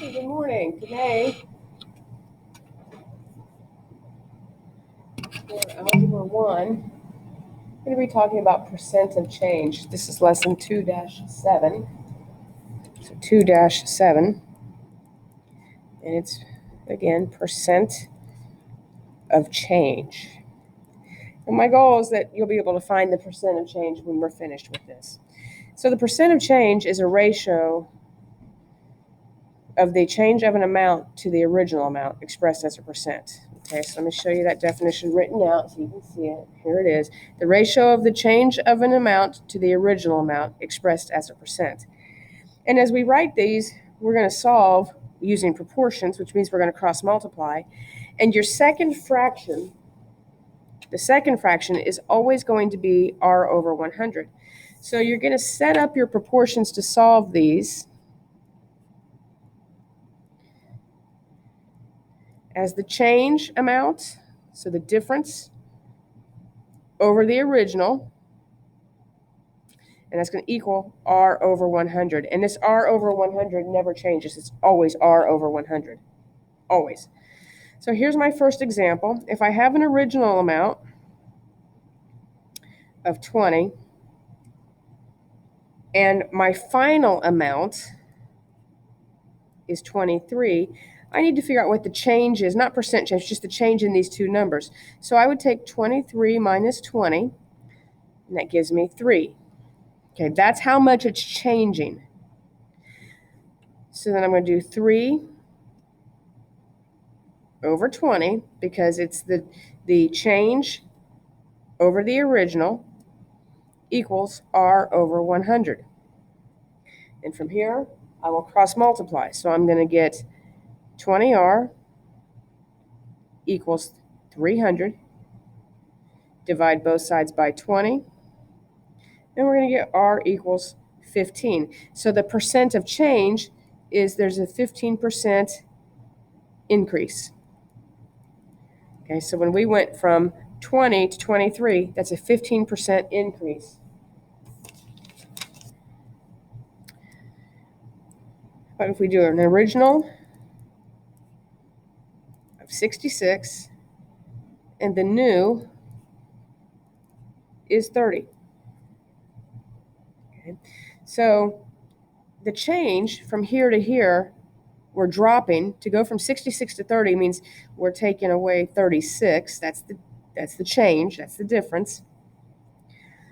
Good morning. Today, for Algebra 1, I'm going to be talking about percent of change. This is lesson 2-7. So 2-7. And it's, again, percent of change. And my goal is that you'll be able to find the percent of change when we're finished with this. So the percent of change is a ratio of the change of an amount to the original amount expressed as a percent. Okay, so let me show you that definition written out so you can see it. Here it is. The ratio of the change of an amount to the original amount expressed as a percent. And as we write these, we're going to solve using proportions, which means we're going to cross multiply. And your second fraction, the second fraction is always going to be r over 100. So you're going to set up your proportions to solve these as the change amount, so the difference over the original, and that's going to equal r over 100. And this r over 100 never changes. It's always r over 100, always. So here's my first example. If I have an original amount of 20 and my final amount is 23, I need to figure out what the change is, not percent change, just the change in these two numbers. So I would take 23 minus 20, and that gives me 3. Okay, that's how much it's changing. So then I'm going to do 3 over 20 because it's the change over the original equals r over 100. And from here, I will cross multiply. So I'm going to get 20r equals 300. Divide both sides by 20. And we're going to get r equals 15. So the percent of change is there's a 15% increase. Okay, so when we went from 20 to 23, that's a 15% increase. But if we do an original of 66 and the new is 30. Okay, so the change from here to here, we're dropping. To go from 66 to 30 means we're taking away 36. That's the change. That's the difference.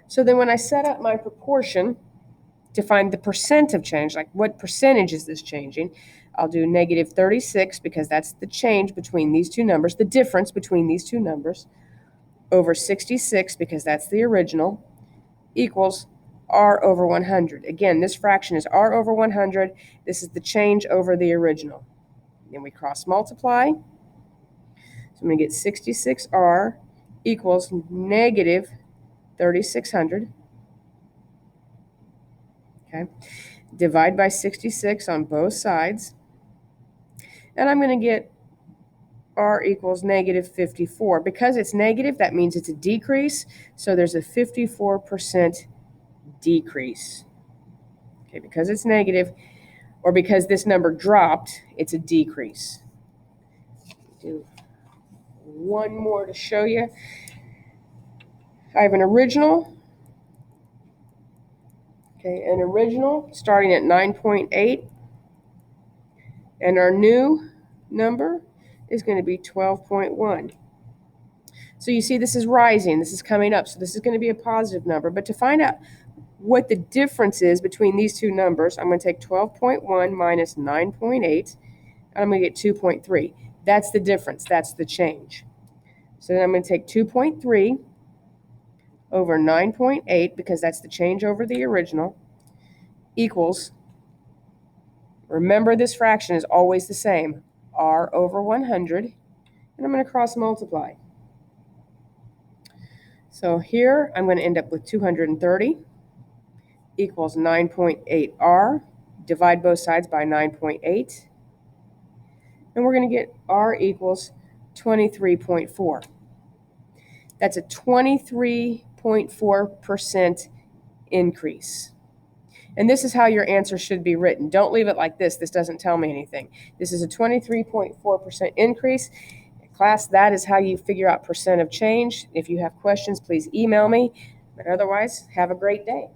So then when I set up my proportion to find the percent of change, like what percentage is this changing, I'll do negative 36 because that's the change between these two numbers, the difference between these two numbers, over 66 because that's the original, equals r over 100. Again, this fraction is r over 100. This is the change over the original. Then we cross multiply. So I'm going to get 66r equals negative 3600. Okay. Divide by 66 on both sides. And I'm going to get r equals negative 54. Because it's negative, that means it's a decrease. So there's a 54% decrease. Okay, because it's negative, or because this number dropped, it's a decrease. Do one more to show you. I have an original. Okay, an original starting at 9.8. And our new number is going to be 12.1. So you see this is rising, this is coming up, so this is going to be a positive number. But to find out what the difference is between these two numbers, I'm going to take 12.1 minus 9.8, and I'm going to get 2.3. That's the difference, that's the change. So then I'm going to take 2.3 over 9.8, because that's the change over the original, equals, remember this fraction is always the same, r over 100, and I'm going to cross multiply. So here I'm going to end up with 230 equals 9.8r. Divide both sides by 9.8. And we're going to get r equals 23.4. That's a 23.4% increase. And this is how your answer should be written. Don't leave it like this. This doesn't tell me anything. This is a 23.4% increase. Class, that is how you figure out percent of change. If you have questions, please email me. But otherwise, have a great day.